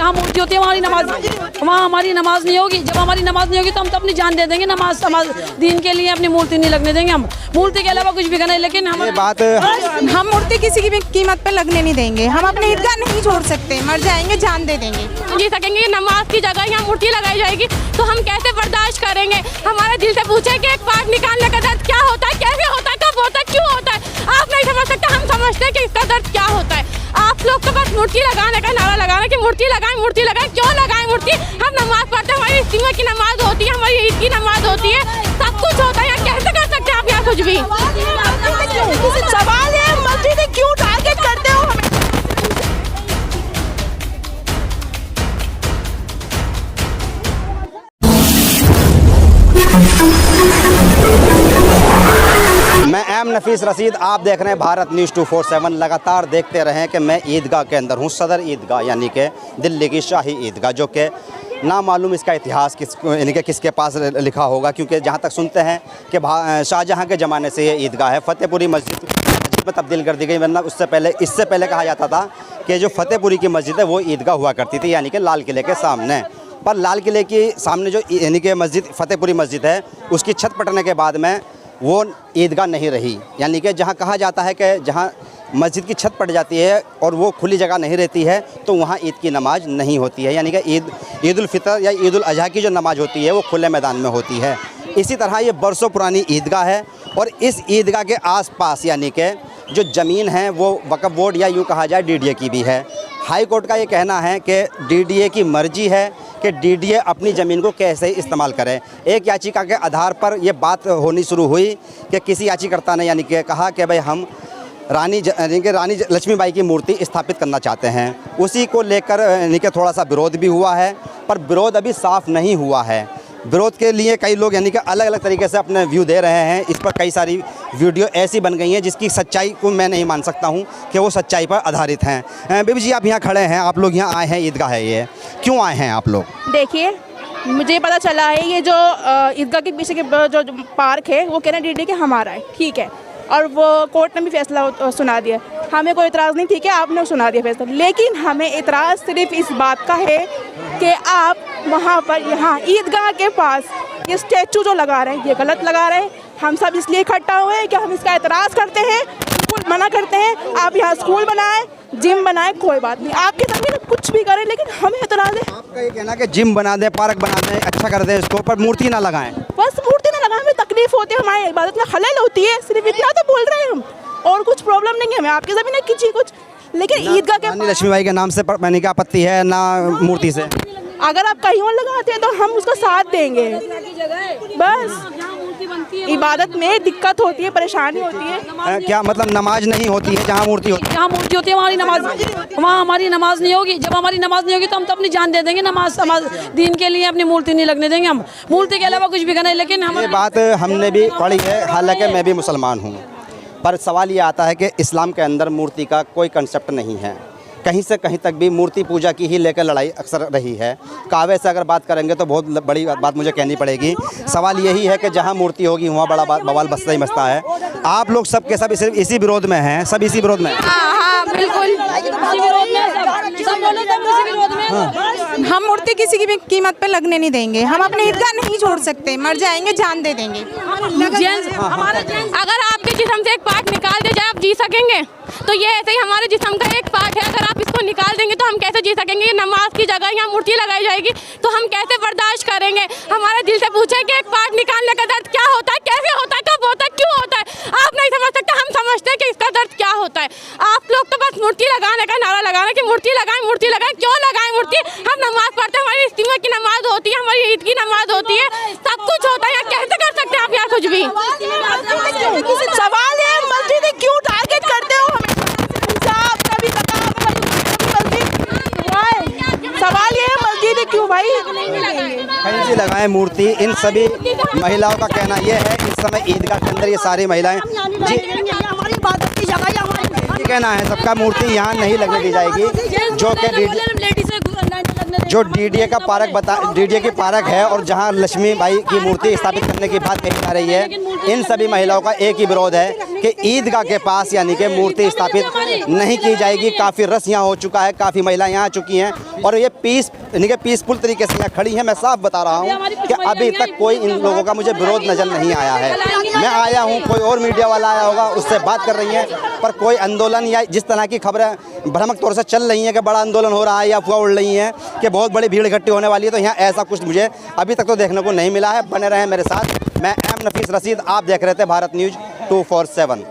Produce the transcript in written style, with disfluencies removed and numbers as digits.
जहाँ मूर्ति होती है वहाँ हमारी नमाज नहीं होगी। जब हमारी नमाज नहीं होगी तो हम तो अपनी जान दे देंगे नमाज दीन के लिए, अपनी मूर्ति नहीं लगने देंगे। हम मूर्ति के अलावा कुछ भी करना है, लेकिन हम मूर्ति किसी की भी कीमत पे लगने नहीं देंगे। हम अपनी ईदगाह नहीं छोड़ सकते, मर जाएंगे जान दे देंगे। जी सकेंगे नमाज की जगह यहाँ मूर्ति लगाई जाएगी तो हम कैसे बर्दाश्त करेंगे? हमारे दिल से पूछे कि एक पार्ट निकालने का दर्द क्या होता है, कैसे होता है, कब होता है, क्यों होता है? आप नहीं समझ सकते, हम समझते हैं कि इसका दर्द क्या होता है। आप लोग तो बस मूर्ति लगाने का नारा लगाना कि मूर्ति लगाएं, क्यों लगाएं मूर्ति? हम नमाज पढ़ते हैं, हमारी इज्तिमा की नमाज होती है, हमारी ईद की नमाज होती है, सब कुछ होता है। कैसे कर सकते हैं आप यहाँ कुछ भी? सवाल है मस्जिद क्यों टारगेट करते हो हमें? मैं एम नफीस रशीद, आप देख रहे हैं भारत न्यूज़ 247। लगातार देखते रहें कि मैं ईदगाह के अंदर हूँ, सदर ईदगाह यानी कि दिल्ली की शाही ईदगाह, जो कि ना मालूम इसका इतिहास यानी कि किसके पास लिखा होगा, क्योंकि जहाँ तक सुनते हैं कि शाहजहाँ के ज़माने से ये ईदगाह है। फतेहपुरी मस्जिद में तब्दील कर दी गई, वरना इससे पहले कहा जाता था कि जो फतेहपुरी की मस्जिद है वो ईदगाह हुआ करती थी, यानी कि लाल किले के सामने। पर लाल किले के सामने जो यानी कि मस्जिद फतेहपुरी मस्जिद है, उसकी छत पटने के बाद में वो ईदगाह नहीं रही। यानी कि जहाँ कहा जाता है कि जहाँ मस्जिद की छत पड़ जाती है और वो खुली जगह नहीं रहती है तो वहाँ ईद की नमाज नहीं होती है। यानी कि ईद उल फितर या ईद उल अजहा की जो नमाज होती है वो खुले मैदान में होती है। इसी तरह ये बरसों पुरानी ईदगाह है और इस ईदगाह के आसपास यानी कि जो ज़मीन है वो वक्फ बोर्ड या यूँ कहा जाए डीडीए की भी है। हाई कोर्ट का ये कहना है कि डीडीए की मर्जी है कि डीडीए अपनी ज़मीन को कैसे इस्तेमाल करें। एक याचिका के आधार पर यह बात होनी शुरू हुई कि किसी याचिकाकर्ता ने यानी कि कहा कि भाई हम रानी लक्ष्मीबाई की मूर्ति स्थापित करना चाहते हैं। उसी को लेकर यानी कि थोड़ा सा विरोध भी हुआ है, पर विरोध अभी साफ़ नहीं हुआ है। विरोध के लिए कई लोग यानी कि अलग अलग तरीके से अपने व्यू दे रहे हैं। इस पर कई सारी वीडियो ऐसी बन गई हैं जिसकी सच्चाई को मैं नहीं मान सकता हूं कि वो सच्चाई पर आधारित हैं। बीबी जी, आप यहाँ खड़े हैं, आप लोग यहाँ आए हैं, ईदगाह है ये, क्यों आए हैं आप लोग? देखिए, मुझे पता चला है ये जो ईदगाह के पीछे के जो पार्क है वो कहना डीडी के हमारा है, ठीक है, और वो कोर्ट ने भी फैसला सुना दिया। हमें कोई इतराज़ नहीं, ठीक है, आपने सुना दिया फैसला, लेकिन हमें इतराज़ सिर्फ इस बात का है कि आप वहाँ पर यहाँ ईदगाह के पास ये स्टैचू जो लगा रहे हैं ये गलत लगा रहे हैं। हम सब इसलिए इकट्ठा हुए हैं कि हम इसका इतराज़ करते हैं, स्कूल मना करते हैं। आप यहाँ स्कूल बनाएं, जिम बनाएं, कोई बात नहीं, आपकी ज़मीन कुछ भी करें, लेकिन हमें इतराज़ है। आपका ये कहना कि जिम बना दें, पार्क बना दें, अच्छा कर दें इसको, पर मूर्ति ना लगाएं। बस मूर्ति ना लगाएं, हमें तकलीफ होती है, हमारी इबादत में खलल होती है, सिर्फ इतना तो बोल रहे हैं हम, और कुछ प्रॉब्लम नहीं है हमें आपकी ज़मीन है किसी कुछ। लेकिन ईदगाह के रानी लक्ष्मीबाई के नाम से मैंने क्या आपत्ति है ना मूर्ति से? अगर आप कहीं और लगाते हैं तो हम उसका साथ देंगे। बस इबादत में दिक्कत होती है, परेशानी होती है। क्या मतलब नमाज नहीं होती है जहाँ मूर्ति होती है? जहाँ मूर्ति होती है वहाँ हमारी नमाज नहीं होगी। जब हमारी नमाज नहीं होगी तो हम तो अपनी जान दे देंगे नमाज दीन के लिए, अपनी मूर्ति नहीं लगने देंगे। हम मूर्ति के अलावा कुछ भी करना है, लेकिन हम ये बात हमने भी पढ़ी है, हालांकि मैं भी मुसलमान हूँ, पर सवाल ये आता है कि इस्लाम के अंदर मूर्ति का कोई कंसेप्ट नहीं है। कहीं से कहीं तक भी मूर्ति पूजा की ही लेकर लड़ाई अक्सर रही है। कावे से अगर बात करेंगे तो बहुत बड़ी बात मुझे कहनी पड़ेगी। सवाल यही है कि जहाँ मूर्ति होगी वहाँ बड़ा बवाल बसता ही बसता है। आप लोग सब के सब इसी विरोध में हैं, सब इसी विरोध में हैं। हाँ, बिल्कुल, हम मूर्ति किसी की भी कीमत पे लगने नहीं देंगे। हम अपनी ईदगाह नहीं छोड़ सकते, मर जाएंगे जान दे देंगे। अगर आपके जिस्म से एक पार्ट निकाल दे जाए आप जी सकेंगे? तो ये ऐसे ही हमारे जिस्म का एक पार्ट है, अगर आप इसको निकाल देंगे तो हम कैसे जी सकेंगे? नमाज की जगह यहाँ मूर्ति लगाई जाएगी तो हम कैसे बर्दाश्त करेंगे? हमारे दिल से पूछे कि एक पार्ट निकालने का दर्द क्या होता है, कैसे होता है, कब होता है, क्यों होता है? आप नहीं समझ सकते, हम समझते हैं कि इसका दर्द क्या होता है। आप लोग तो बस मूर्ति लगाने का नारा लगाना कि मूर्ति लगाएं, क्यों लगाएं मूर्ति? हम नमाज पढ़ते हैं, हमारी इज्तिमा की नमाज होती है, हमारी ईद की नमाज होती है, सब कुछ होता है। कैसे कर सकते हैं आप यहाँ कुछ भी? सवाल है मस्जिद क्यों टारगेट करते हो हमें? सवाल ये है मस्जिद क्यों भाई? कहीं से लगाएं मूर्ति। इन सभी महिलाओं का कहना यह है, इस समय ईदगाह के अंदर ये सारी महिलाएं जी हमारी इबादत की जगह ये कहना है सबका मूर्ति यहाँ नहीं लगने दी जाएगी, जो डीडीए का डीडीए की पार्क है और जहाँ लक्ष्मीबाई की मूर्ति स्थापित करने की बात कही जा रही है। इन सभी महिलाओं का एक ही विरोध है कि ईदगाह के पास यानी कि मूर्ति स्थापित नहीं की जाएगी। काफ़ी रस यहाँ हो चुका है, काफ़ी महिलाएं यहाँ आ चुकी हैं और ये यानी कि पीसफुल तरीके से यहाँ खड़ी हैं। मैं साफ बता रहा हूँ कि अभी तक कोई इन लोगों का मुझे विरोध नजर नहीं आया है। मैं आया हूँ, कोई और मीडिया वाला आया होगा, उससे बात कर रही हैं, पर कोई आंदोलन या जिस तरह की खबरें भ्रामक तौर से चल रही हैं कि बड़ा आंदोलन हो रहा है या अफवाह उड़ रही हैं कि बहुत बड़ी भीड़ इकट्ठी होने वाली है, तो यहाँ ऐसा कुछ मुझे अभी तक तो देखने को नहीं मिला है। बने रहें मेरे साथ, मैं एम नफीस रशीद, आप देख रहे थे भारत न्यूज़ 247।